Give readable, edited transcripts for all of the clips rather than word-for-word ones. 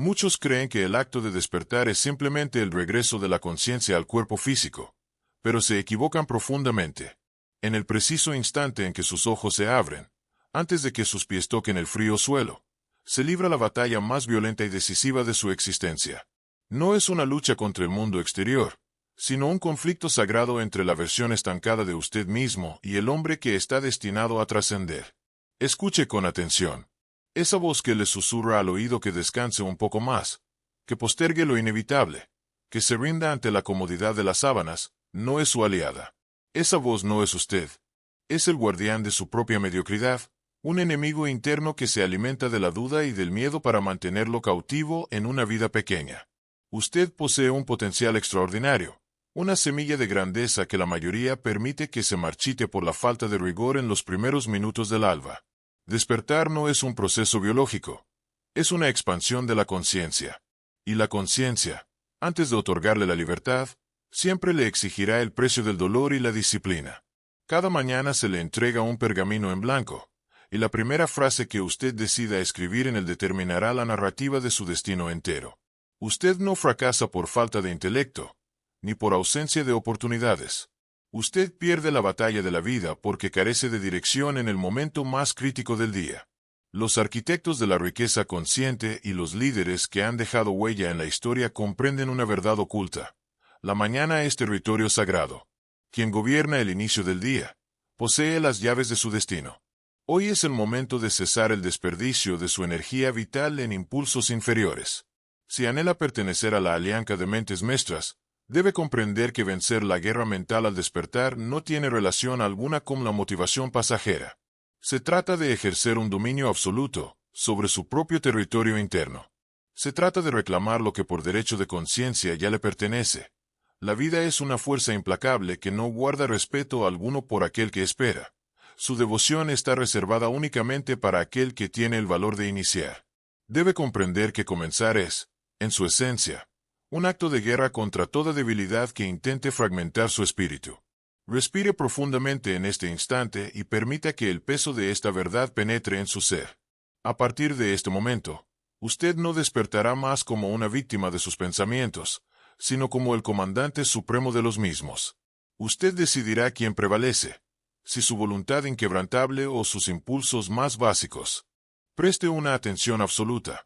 Muchos creen que el acto de despertar es simplemente el regreso de la conciencia al cuerpo físico, pero se equivocan profundamente. En el preciso instante en que sus ojos se abren, antes de que sus pies toquen el frío suelo, se libra la batalla más violenta y decisiva de su existencia. No es una lucha contra el mundo exterior, sino un conflicto sagrado entre la versión estancada de usted mismo y el hombre que está destinado a trascender. Escuche con atención. Esa voz que le susurra al oído que descanse un poco más, que postergue lo inevitable, que se rinda ante la comodidad de las sábanas, no es su aliada. Esa voz no es usted. Es el guardián de su propia mediocridad, un enemigo interno que se alimenta de la duda y del miedo para mantenerlo cautivo en una vida pequeña. Usted posee un potencial extraordinario, una semilla de grandeza que la mayoría permite que se marchite por la falta de rigor en los primeros minutos del alba. Despertar no es un proceso biológico, es una expansión de la conciencia. Y la conciencia, antes de otorgarle la libertad, siempre le exigirá el precio del dolor y la disciplina. Cada mañana se le entrega un pergamino en blanco, y la primera frase que usted decida escribir en él determinará la narrativa de su destino entero. Usted no fracasa por falta de intelecto, ni por ausencia de oportunidades. Usted pierde la batalla de la vida porque carece de dirección en el momento más crítico del día. Los arquitectos de la riqueza consciente y los líderes que han dejado huella en la historia comprenden una verdad oculta. La mañana es territorio sagrado. Quien gobierna el inicio del día, posee las llaves de su destino. Hoy es el momento de cesar el desperdicio de su energía vital en impulsos inferiores. Si anhela pertenecer a la alianza de mentes maestras, debe comprender que vencer la guerra mental al despertar no tiene relación alguna con la motivación pasajera. Se trata de ejercer un dominio absoluto sobre su propio territorio interno. Se trata de reclamar lo que por derecho de conciencia ya le pertenece. La vida es una fuerza implacable que no guarda respeto alguno por aquel que espera. Su devoción está reservada únicamente para aquel que tiene el valor de iniciar. Debe comprender que comenzar es, en su esencia, un acto de guerra contra toda debilidad que intente fragmentar su espíritu. Respire profundamente en este instante y permita que el peso de esta verdad penetre en su ser. A partir de este momento, usted no despertará más como una víctima de sus pensamientos, sino como el comandante supremo de los mismos. Usted decidirá quién prevalece, si su voluntad inquebrantable o sus impulsos más básicos. Preste una atención absoluta,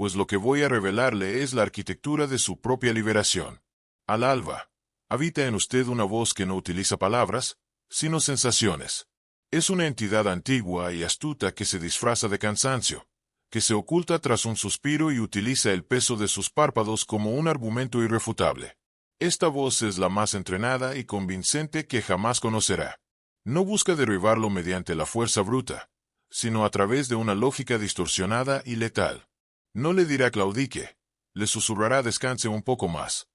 pues lo que voy a revelarle es la arquitectura de su propia liberación. Al alba, habita en usted una voz que no utiliza palabras, sino sensaciones. Es una entidad antigua y astuta que se disfraza de cansancio, que se oculta tras un suspiro y utiliza el peso de sus párpados como un argumento irrefutable. Esta voz es la más entrenada y convincente que jamás conocerá. No busca derribarlo mediante la fuerza bruta, sino a través de una lógica distorsionada y letal. No le dirá claudique, le susurrará descanse un poco más.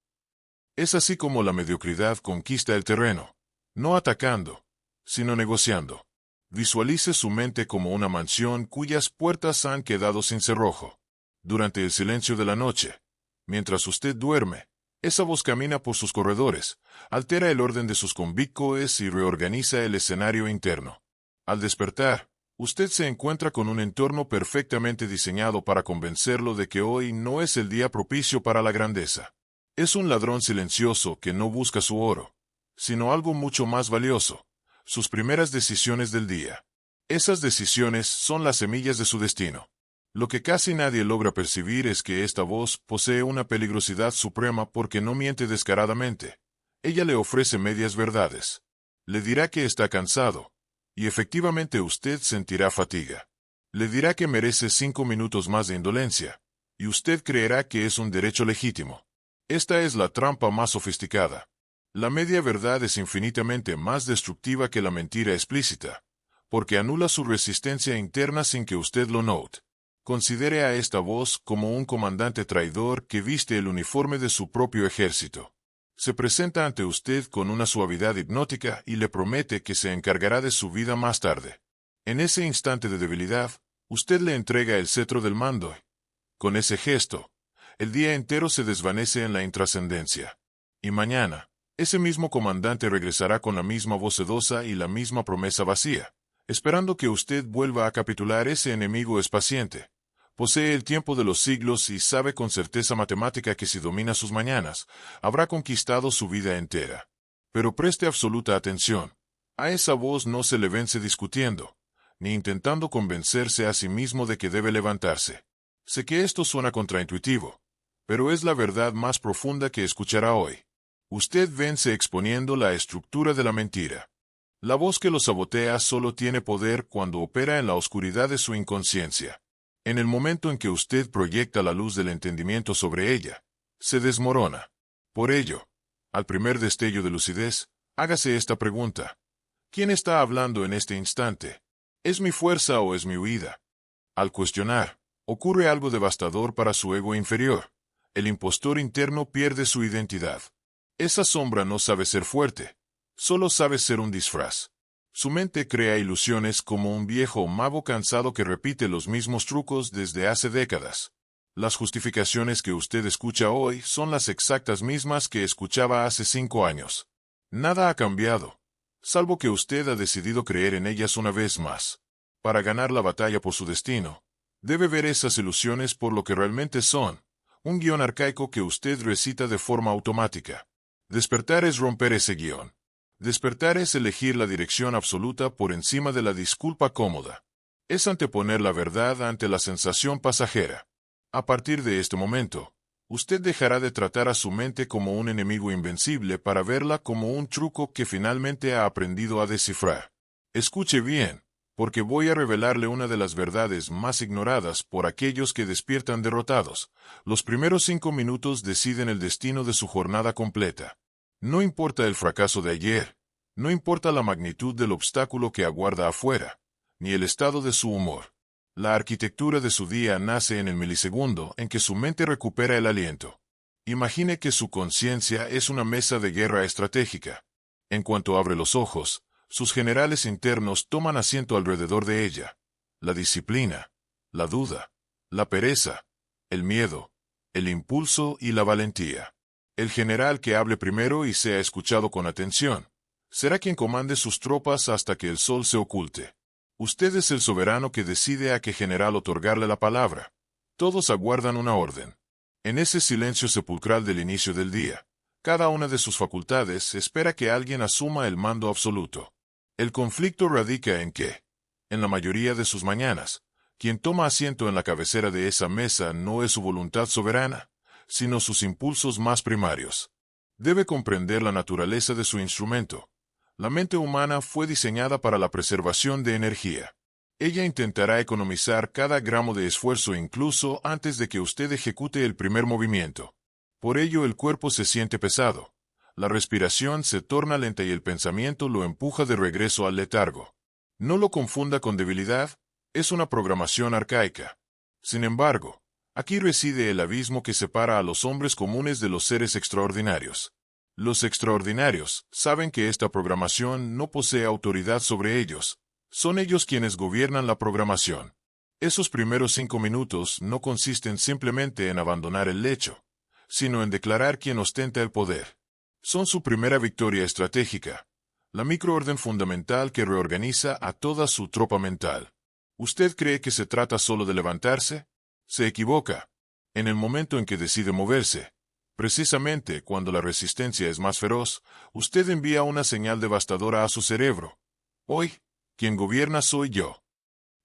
Es así como la mediocridad conquista el terreno, no atacando, sino negociando. Visualice su mente como una mansión cuyas puertas han quedado sin cerrojo. Durante el silencio de la noche, mientras usted duerme, esa voz camina por sus corredores, altera el orden de sus convictos y reorganiza el escenario interno. Al despertar, usted se encuentra con un entorno perfectamente diseñado para convencerlo de que hoy no es el día propicio para la grandeza. Es un ladrón silencioso que no busca su oro, sino algo mucho más valioso, sus primeras decisiones del día. Esas decisiones son las semillas de su destino. Lo que casi nadie logra percibir es que esta voz posee una peligrosidad suprema porque no miente descaradamente. Ella le ofrece medias verdades. Le dirá que está cansado, y efectivamente usted sentirá fatiga. Le dirá que merece 5 minutos más de indolencia, y usted creerá que es un derecho legítimo. Esta es la trampa más sofisticada. La media verdad es infinitamente más destructiva que la mentira explícita, porque anula su resistencia interna sin que usted lo note. Considere a esta voz como un comandante traidor que viste el uniforme de su propio ejército. Se presenta ante usted con una suavidad hipnótica y le promete que se encargará de su vida más tarde. En ese instante de debilidad, usted le entrega el cetro del mando. Con ese gesto, el día entero se desvanece en la intrascendencia. Y mañana, ese mismo comandante regresará con la misma voz sedosa y la misma promesa vacía, esperando que usted vuelva a capitular. Ese enemigo es paciente, Posee el tiempo de los siglos y sabe con certeza matemática que si domina sus mañanas, habrá conquistado su vida entera. Pero preste absoluta atención. A esa voz no se le vence discutiendo, ni intentando convencerse a sí mismo de que debe levantarse. Sé que esto suena contraintuitivo, pero es la verdad más profunda que escuchará hoy. Usted vence exponiendo la estructura de la mentira. La voz que lo sabotea solo tiene poder cuando opera en la oscuridad de su inconsciencia. En el momento en que usted proyecta la luz del entendimiento sobre ella, se desmorona. Por ello, al primer destello de lucidez, hágase esta pregunta. ¿Quién está hablando en este instante? ¿Es mi fuerza o es mi huida? Al cuestionar, ocurre algo devastador para su ego inferior. El impostor interno pierde su identidad. Esa sombra no sabe ser fuerte, solo sabe ser un disfraz. Su mente crea ilusiones como un viejo mago cansado que repite los mismos trucos desde hace décadas. Las justificaciones que usted escucha hoy son las exactas mismas que escuchaba hace 5 años. Nada ha cambiado, salvo que usted ha decidido creer en ellas una vez más. Para ganar la batalla por su destino, debe ver esas ilusiones por lo que realmente son, un guión arcaico que usted recita de forma automática. Despertar es romper ese guión. Despertar es elegir la dirección absoluta por encima de la disculpa cómoda. Es anteponer la verdad ante la sensación pasajera. A partir de este momento, usted dejará de tratar a su mente como un enemigo invencible para verla como un truco que finalmente ha aprendido a descifrar. Escuche bien, porque voy a revelarle una de las verdades más ignoradas por aquellos que despiertan derrotados. Los primeros 5 minutos deciden el destino de su jornada completa. No importa el fracaso de ayer, no importa la magnitud del obstáculo que aguarda afuera, ni el estado de su humor. La arquitectura de su día nace en el milisegundo en que su mente recupera el aliento. Imagine que su conciencia es una mesa de guerra estratégica. En cuanto abre los ojos, sus generales internos toman asiento alrededor de ella. La disciplina, la duda, la pereza, el miedo, el impulso y la valentía. El general que hable primero y sea escuchado con atención, será quien comande sus tropas hasta que el sol se oculte. Usted es el soberano que decide a qué general otorgarle la palabra. Todos aguardan una orden. En ese silencio sepulcral del inicio del día, cada una de sus facultades espera que alguien asuma el mando absoluto. El conflicto radica en que, en la mayoría de sus mañanas, quien toma asiento en la cabecera de esa mesa no es su voluntad soberana, sino sus impulsos más primarios. Debe comprender la naturaleza de su instrumento. La mente humana fue diseñada para la preservación de energía. Ella intentará economizar cada gramo de esfuerzo incluso antes de que usted ejecute el primer movimiento. Por ello el cuerpo se siente pesado. La respiración se torna lenta y el pensamiento lo empuja de regreso al letargo. No lo confunda con debilidad, es una programación arcaica. Sin embargo, aquí reside el abismo que separa a los hombres comunes de los seres extraordinarios. Los extraordinarios saben que esta programación no posee autoridad sobre ellos. Son ellos quienes gobiernan la programación. Esos primeros 5 minutos no consisten simplemente en abandonar el lecho, sino en declarar quién ostenta el poder. Son su primera victoria estratégica, la microorden fundamental que reorganiza a toda su tropa mental. ¿Usted cree que se trata solo de levantarse? Se equivoca. En el momento en que decide moverse, precisamente cuando la resistencia es más feroz, usted envía una señal devastadora a su cerebro. Hoy, quien gobierna soy yo.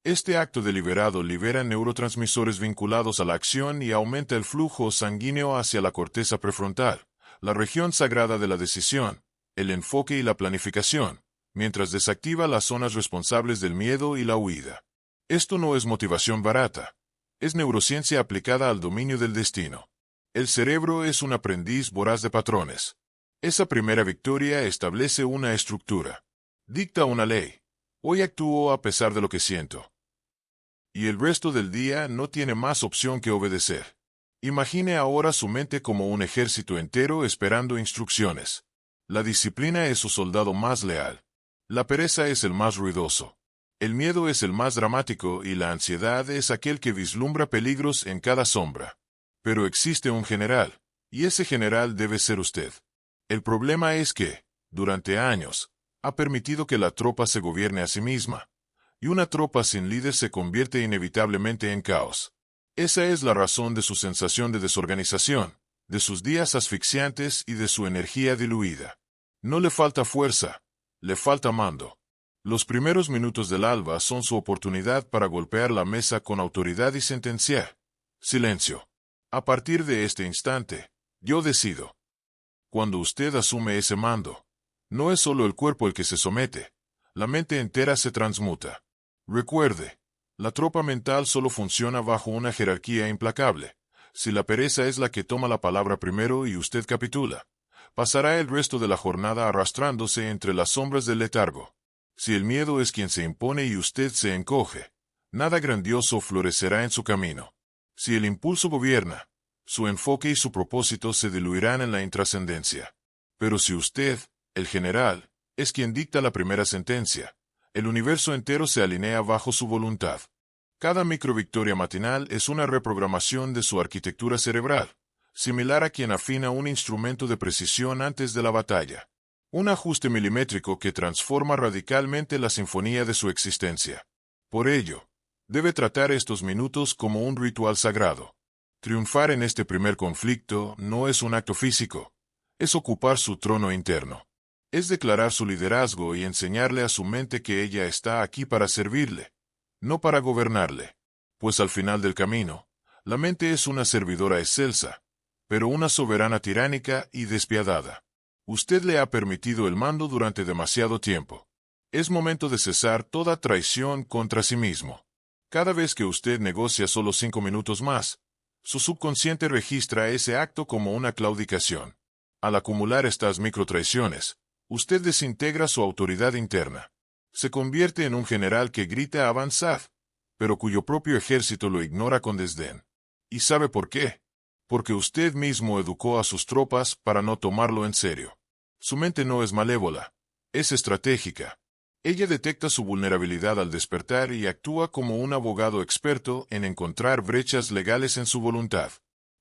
Este acto deliberado libera neurotransmisores vinculados a la acción y aumenta el flujo sanguíneo hacia la corteza prefrontal, la región sagrada de la decisión, el enfoque y la planificación, mientras desactiva las zonas responsables del miedo y la huida. Esto no es motivación barata. Es neurociencia aplicada al dominio del destino. El cerebro es un aprendiz voraz de patrones. Esa primera victoria establece una estructura. Dicta una ley. Hoy actúo a pesar de lo que siento. Y el resto del día no tiene más opción que obedecer. Imagine ahora su mente como un ejército entero esperando instrucciones. La disciplina es su soldado más leal. La pereza es el más ruidoso. El miedo es el más dramático y la ansiedad es aquel que vislumbra peligros en cada sombra. Pero existe un general, y ese general debe ser usted. El problema es que, durante años, ha permitido que la tropa se gobierne a sí misma, y una tropa sin líder se convierte inevitablemente en caos. Esa es la razón de su sensación de desorganización, de sus días asfixiantes y de su energía diluida. No le falta fuerza, le falta mando. Los primeros minutos del alba son su oportunidad para golpear la mesa con autoridad y sentenciar. Silencio. A partir de este instante, yo decido. Cuando usted asume ese mando, no es solo el cuerpo el que se somete, la mente entera se transmuta. Recuerde, la tropa mental solo funciona bajo una jerarquía implacable. Si la pereza es la que toma la palabra primero y usted capitula, pasará el resto de la jornada arrastrándose entre las sombras del letargo. Si el miedo es quien se impone y usted se encoge, nada grandioso florecerá en su camino. Si el impulso gobierna, su enfoque y su propósito se diluirán en la intrascendencia. Pero si usted, el general, es quien dicta la primera sentencia, el universo entero se alinea bajo su voluntad. Cada microvictoria matinal es una reprogramación de su arquitectura cerebral, similar a quien afina un instrumento de precisión antes de la batalla. Un ajuste milimétrico que transforma radicalmente la sinfonía de su existencia. Por ello, debe tratar estos minutos como un ritual sagrado. Triunfar en este primer conflicto no es un acto físico, es ocupar su trono interno. Es declarar su liderazgo y enseñarle a su mente que ella está aquí para servirle, no para gobernarle. Pues al final del camino, la mente es una servidora excelsa, pero una soberana tiránica y despiadada. Usted le ha permitido el mando durante demasiado tiempo. Es momento de cesar toda traición contra sí mismo. Cada vez que usted negocia solo 5 minutos más, su subconsciente registra ese acto como una claudicación. Al acumular estas microtraiciones, usted desintegra su autoridad interna. Se convierte en un general que grita avanzad, pero cuyo propio ejército lo ignora con desdén. ¿Y sabe por qué? Porque usted mismo educó a sus tropas para no tomarlo en serio. Su mente no es malévola, es estratégica. Ella detecta su vulnerabilidad al despertar y actúa como un abogado experto en encontrar brechas legales en su voluntad.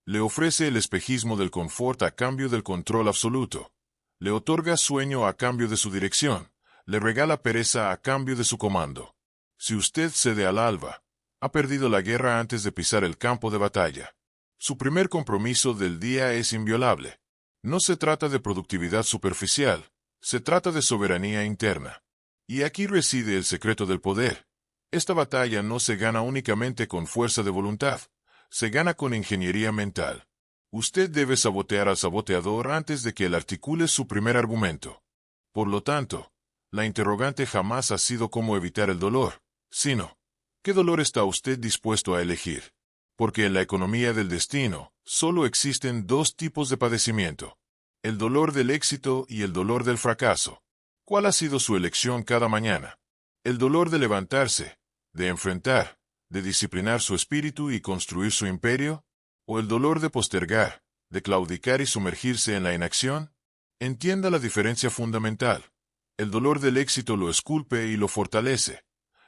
Le ofrece el espejismo del confort a cambio del control absoluto. Le otorga sueño a cambio de su dirección. Le regala pereza a cambio de su comando. Si usted cede al alba, ha perdido la guerra antes de pisar el campo de batalla. Su primer compromiso del día es inviolable. No se trata de productividad superficial, se trata de soberanía interna. Y aquí reside el secreto del poder. Esta batalla no se gana únicamente con fuerza de voluntad, se gana con ingeniería mental. Usted debe sabotear al saboteador antes de que él articule su primer argumento. Por lo tanto, la interrogante jamás ha sido cómo evitar el dolor, sino, ¿qué dolor está usted dispuesto a elegir? Porque en la economía del destino, solo existen dos tipos de padecimiento: el dolor del éxito y el dolor del fracaso. ¿Cuál ha sido su elección cada mañana? ¿El dolor de levantarse, de enfrentar, de disciplinar su espíritu y construir su imperio? ¿O el dolor de postergar, de claudicar y sumergirse en la inacción? Entienda la diferencia fundamental. El dolor del éxito lo esculpe y lo fortalece.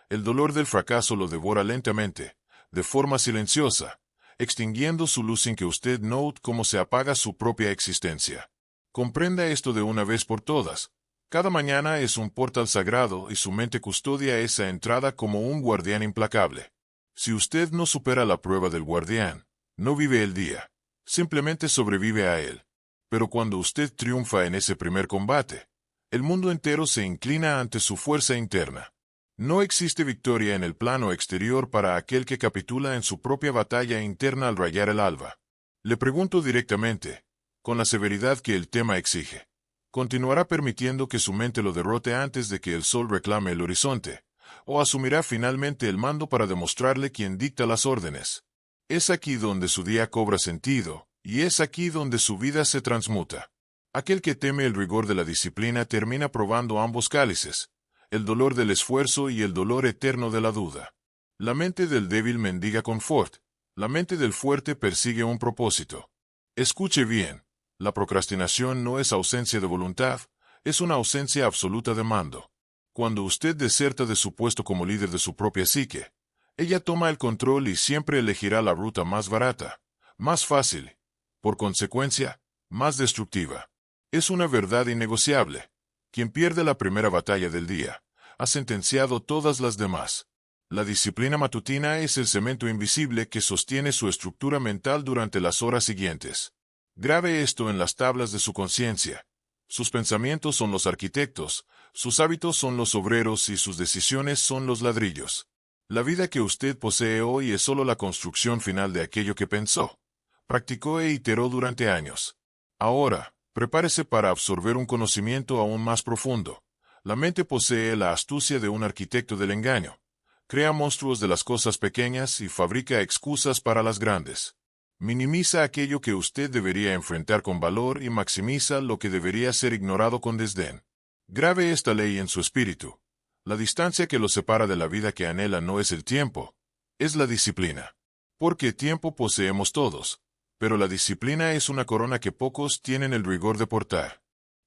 El dolor del fracaso lo devora lentamente, de forma silenciosa, extinguiendo su luz sin que usted note cómo se apaga su propia existencia. Comprenda esto de una vez por todas. Cada mañana es un portal sagrado y su mente custodia esa entrada como un guardián implacable. Si usted no supera la prueba del guardián, no vive el día, simplemente sobrevive a él. Pero cuando usted triunfa en ese primer combate, el mundo entero se inclina ante su fuerza interna. No existe victoria en el plano exterior para aquel que capitula en su propia batalla interna al rayar el alba. Le pregunto directamente, con la severidad que el tema exige, ¿continuará permitiendo que su mente lo derrote antes de que el sol reclame el horizonte? ¿O asumirá finalmente el mando para demostrarle quién dicta las órdenes? Es aquí donde su día cobra sentido, y es aquí donde su vida se transmuta. Aquel que teme el rigor de la disciplina termina probando ambos cálices, el dolor del esfuerzo y el dolor eterno de la duda. La mente del débil mendiga confort, la mente del fuerte persigue un propósito. Escuche bien, la procrastinación no es ausencia de voluntad, es una ausencia absoluta de mando. Cuando usted deserta de su puesto como líder de su propia psique, ella toma el control y siempre elegirá la ruta más barata, más fácil, por consecuencia, más destructiva. Es una verdad innegociable. Quien pierde la primera batalla del día, ha sentenciado todas las demás. La disciplina matutina es el cemento invisible que sostiene su estructura mental durante las horas siguientes. Grabe esto en las tablas de su conciencia. Sus pensamientos son los arquitectos, sus hábitos son los obreros y sus decisiones son los ladrillos. La vida que usted posee hoy es solo la construcción final de aquello que pensó, practicó e iteró durante años. Ahora, prepárese para absorber un conocimiento aún más profundo. La mente posee la astucia de un arquitecto del engaño. Crea monstruos de las cosas pequeñas y fabrica excusas para las grandes. Minimiza aquello que usted debería enfrentar con valor y maximiza lo que debería ser ignorado con desdén. Grabe esta ley en su espíritu. La distancia que lo separa de la vida que anhela no es el tiempo, es la disciplina. Porque tiempo poseemos todos, pero la disciplina es una corona que pocos tienen el rigor de portar.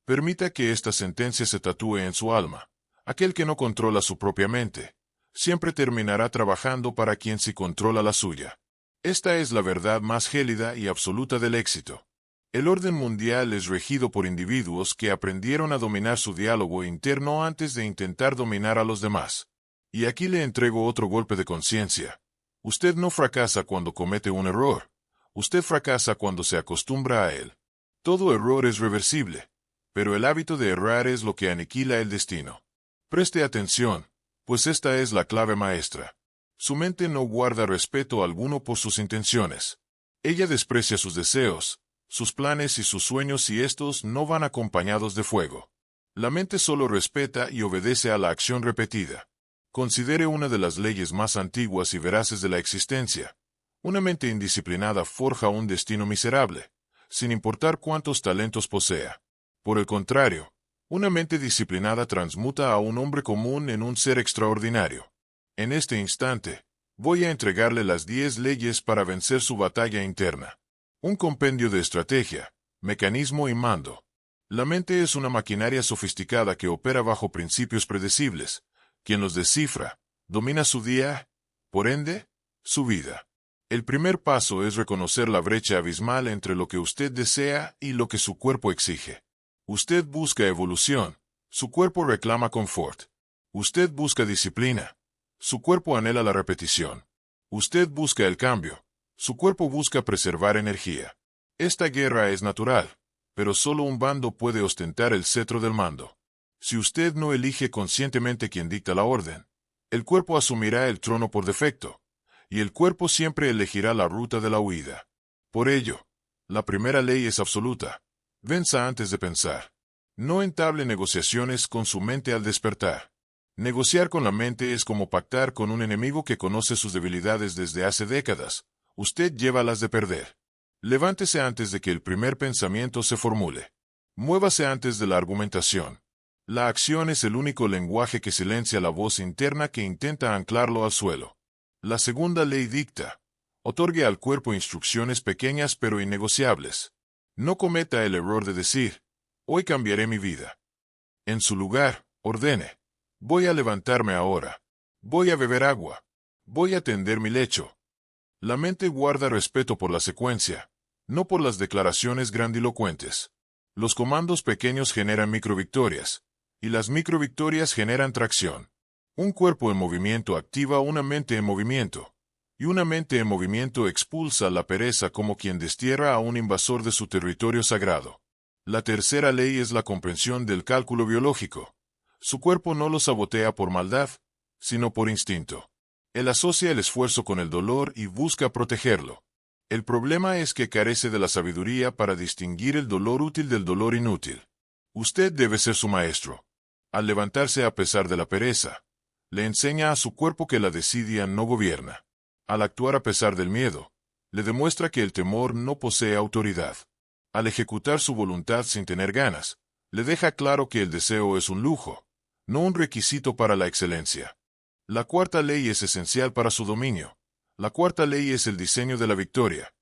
Permita que esta sentencia se tatúe en su alma. Aquel que no controla su propia mente, siempre terminará trabajando para quien sí controla la suya. Esta es la verdad más gélida y absoluta del éxito. El orden mundial es regido por individuos que aprendieron a dominar su diálogo interno antes de intentar dominar a los demás. Y aquí le entrego otro golpe de conciencia. Usted no fracasa cuando comete un error. Usted fracasa cuando se acostumbra a él. Todo error es reversible, pero el hábito de errar es lo que aniquila el destino. Preste atención, pues esta es la clave maestra. Su mente no guarda respeto alguno por sus intenciones. Ella desprecia sus deseos, sus planes y sus sueños si estos no van acompañados de fuego. La mente solo respeta y obedece a la acción repetida. Considere una de las leyes más antiguas y veraces de la existencia. Una mente indisciplinada forja un destino miserable, sin importar cuántos talentos posea. Por el contrario, una mente disciplinada transmuta a un hombre común en un ser extraordinario. En este instante, voy a entregarle las 10 leyes para vencer su batalla interna. Un compendio de estrategia, mecanismo y mando. La mente es una maquinaria sofisticada que opera bajo principios predecibles. Quien los descifra, domina su día, por ende, su vida. El primer paso es reconocer la brecha abismal entre lo que usted desea y lo que su cuerpo exige. Usted busca evolución, su cuerpo reclama confort. Usted busca disciplina, su cuerpo anhela la repetición. Usted busca el cambio, su cuerpo busca preservar energía. Esta guerra es natural, pero solo un bando puede ostentar el cetro del mando. Si usted no elige conscientemente quien dicta la orden, el cuerpo asumirá el trono por defecto, y el cuerpo siempre elegirá la ruta de la huida. Por ello, la primera ley es absoluta. Venza antes de pensar. No entable negociaciones con su mente al despertar. Negociar con la mente es como pactar con un enemigo que conoce sus debilidades desde hace décadas. Usted lleva las de perder. Levántese antes de que el primer pensamiento se formule. Muévase antes de la argumentación. La acción es el único lenguaje que silencia la voz interna que intenta anclarlo al suelo. La segunda ley dicta: otorgue al cuerpo instrucciones pequeñas pero innegociables. No cometa el error de decir, hoy cambiaré mi vida. En su lugar, ordene, voy a levantarme ahora. Voy a beber agua. Voy a tender mi lecho. La mente guarda respeto por la secuencia, no por las declaraciones grandilocuentes. Los comandos pequeños generan microvictorias, y las microvictorias generan tracción. Un cuerpo en movimiento activa una mente en movimiento, y una mente en movimiento expulsa la pereza como quien destierra a un invasor de su territorio sagrado. La tercera ley es la comprensión del cálculo biológico. Su cuerpo no lo sabotea por maldad, sino por instinto. Él asocia el esfuerzo con el dolor y busca protegerlo. El problema es que carece de la sabiduría para distinguir el dolor útil del dolor inútil. Usted debe ser su maestro. Al levantarse a pesar de la pereza, le enseña a su cuerpo que la desidia no gobierna. Al actuar a pesar del miedo, le demuestra que el temor no posee autoridad. Al ejecutar su voluntad sin tener ganas, le deja claro que el deseo es un lujo, no un requisito para la excelencia. La cuarta ley es esencial para su dominio. La cuarta ley es el diseño de la victoria.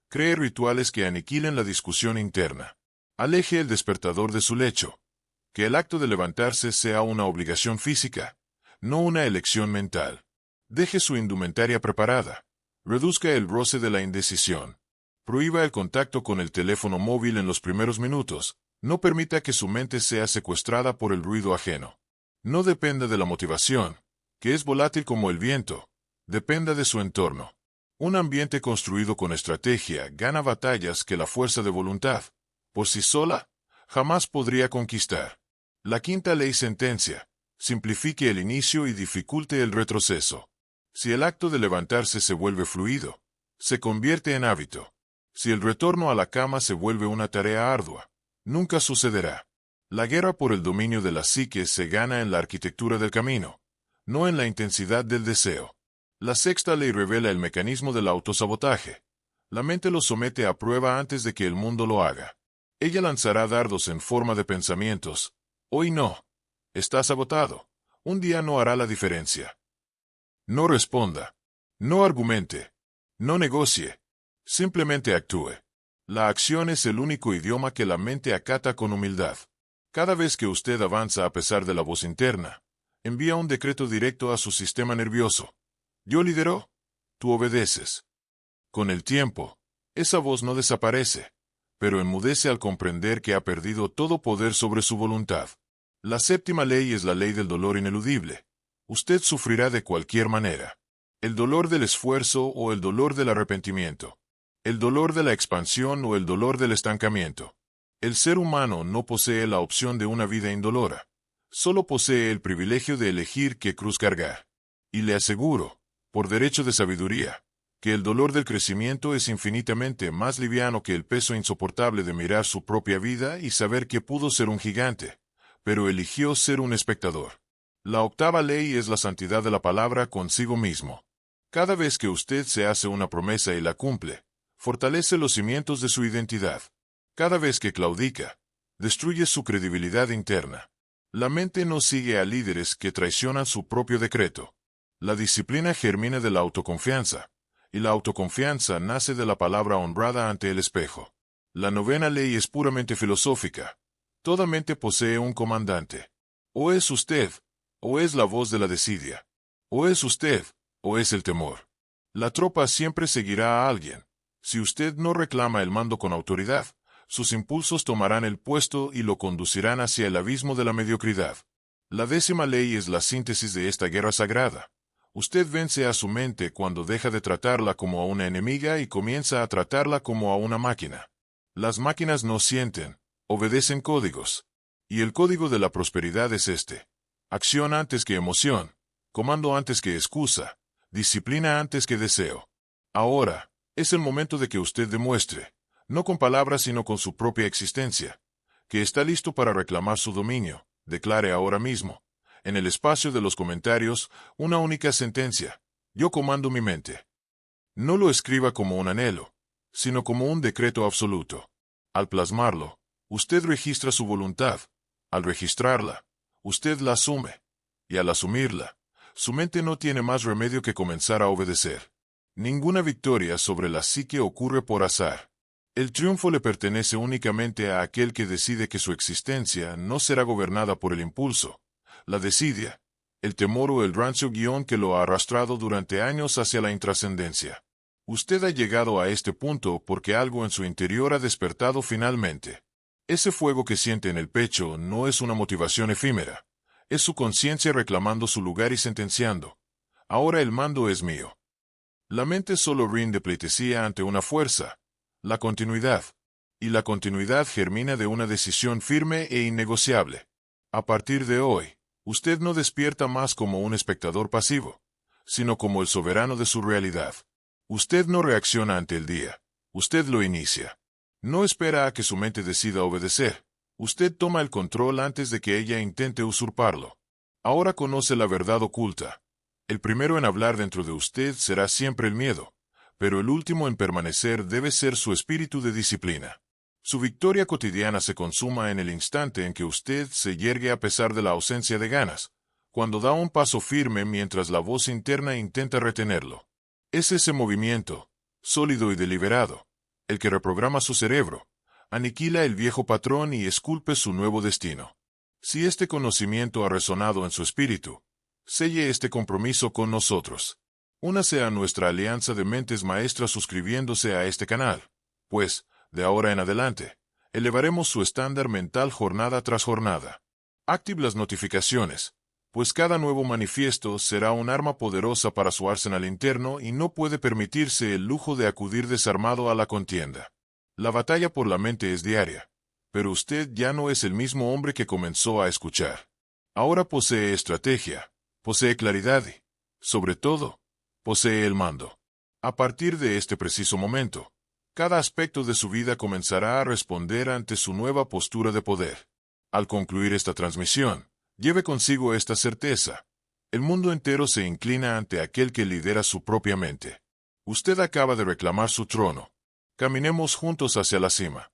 Cree rituales que aniquilen la discusión interna. Aleje el despertador de su lecho. Que el acto de levantarse sea una obligación física, no una elección mental. Deje su indumentaria preparada. Reduzca el roce de la indecisión. Prohíba el contacto con el teléfono móvil en los primeros minutos. No permita que su mente sea secuestrada por el ruido ajeno. No dependa de la motivación. que es volátil como el viento, dependa de su entorno. Un ambiente construido con estrategia gana batallas que la fuerza de voluntad, por sí sola, jamás podría conquistar. La quinta ley sentencia: simplifique el inicio y dificulte el retroceso. Si el acto de levantarse se vuelve fluido, se convierte en hábito. Si el retorno a la cama se vuelve una tarea ardua, nunca sucederá. La guerra por el dominio de la psique se gana en la arquitectura del camino, no en la intensidad del deseo. La sexta ley revela el mecanismo del autosabotaje. La mente lo somete a prueba antes de que el mundo lo haga. Ella lanzará dardos en forma de pensamientos. Hoy no. Estás agotado. Un día no hará la diferencia. No responda. No argumente. No negocie. Simplemente actúe. La acción es el único idioma que la mente acata con humildad. Cada vez que usted avanza a pesar de la voz interna, envía un decreto directo a su sistema nervioso. Yo lidero, tú obedeces. Con el tiempo, esa voz no desaparece, pero enmudece al comprender que ha perdido todo poder sobre su voluntad. La séptima ley es la ley del dolor ineludible. Usted sufrirá de cualquier manera. El dolor del esfuerzo o el dolor del arrepentimiento. El dolor de la expansión o el dolor del estancamiento. El ser humano no posee la opción de una vida indolora. Solo posee el privilegio de elegir qué cruz cargar. Y le aseguro, por derecho de sabiduría, que el dolor del crecimiento es infinitamente más liviano que el peso insoportable de mirar su propia vida y saber que pudo ser un gigante, pero eligió ser un espectador. La octava ley es la santidad de la palabra consigo mismo. Cada vez que usted se hace una promesa y la cumple, fortalece los cimientos de su identidad. Cada vez que claudica, destruye su credibilidad interna. La mente no sigue a líderes que traicionan su propio decreto. La disciplina germina de la autoconfianza, y la autoconfianza nace de la palabra honrada ante el espejo. La novena ley es puramente filosófica. Toda mente posee un comandante. O es usted, o es la voz de la desidia. O es usted, o es el temor. La tropa siempre seguirá a alguien. Si usted no reclama el mando con autoridad, sus impulsos tomarán el puesto y lo conducirán hacia el abismo de la mediocridad. La décima ley es la síntesis de esta guerra sagrada. Usted vence a su mente cuando deja de tratarla como a una enemiga y comienza a tratarla como a una máquina. Las máquinas no sienten, obedecen códigos. Y el código de la prosperidad es este: acción antes que emoción, comando antes que excusa, disciplina antes que deseo. Ahora, es el momento de que usted demuestre, no con palabras sino con su propia existencia, que está listo para reclamar su dominio. Declare ahora mismo, en el espacio de los comentarios, una única sentencia: yo comando mi mente. No lo escriba como un anhelo, sino como un decreto absoluto. Al plasmarlo, usted registra su voluntad. Al registrarla, usted la asume. Y al asumirla, su mente no tiene más remedio que comenzar a obedecer. Ninguna victoria sobre la psique ocurre por azar. El triunfo le pertenece únicamente a aquel que decide que su existencia no será gobernada por el impulso, la desidia, el temor o el rancio guión que lo ha arrastrado durante años hacia la intrascendencia. Usted ha llegado a este punto porque algo en su interior ha despertado finalmente. Ese fuego que siente en el pecho no es una motivación efímera. Es su conciencia reclamando su lugar y sentenciando: ahora el mando es mío. La mente solo rinde pleitesía ante una fuerza: la continuidad. Y la continuidad germina de una decisión firme e innegociable. A partir de hoy, usted no despierta más como un espectador pasivo, sino como el soberano de su realidad. Usted no reacciona ante el día, usted lo inicia. No espera a que su mente decida obedecer. Usted toma el control antes de que ella intente usurparlo. Ahora conoce la verdad oculta. El primero en hablar dentro de usted será siempre el miedo, pero el último en permanecer debe ser su espíritu de disciplina. Su victoria cotidiana se consuma en el instante en que usted se yergue a pesar de la ausencia de ganas, cuando da un paso firme mientras la voz interna intenta retenerlo. Es ese movimiento, sólido y deliberado, el que reprograma su cerebro, aniquila el viejo patrón y esculpe su nuevo destino. Si este conocimiento ha resonado en su espíritu, selle este compromiso con nosotros. Únase a nuestra alianza de mentes maestras suscribiéndose a este canal, pues, de ahora en adelante, elevaremos su estándar mental jornada tras jornada. Active las notificaciones. pues cada nuevo manifiesto será un arma poderosa para su arsenal interno y no puede permitirse el lujo de acudir desarmado a la contienda. La batalla por la mente es diaria, pero usted ya no es el mismo hombre que comenzó a escuchar. Ahora posee estrategia, posee claridad y, sobre todo, posee el mando. A partir de este preciso momento, cada aspecto de su vida comenzará a responder ante su nueva postura de poder. Al concluir esta transmisión, lleve consigo esta certeza. El mundo entero se inclina ante aquel que lidera su propia mente. Usted acaba de reclamar su trono. Caminemos juntos hacia la cima.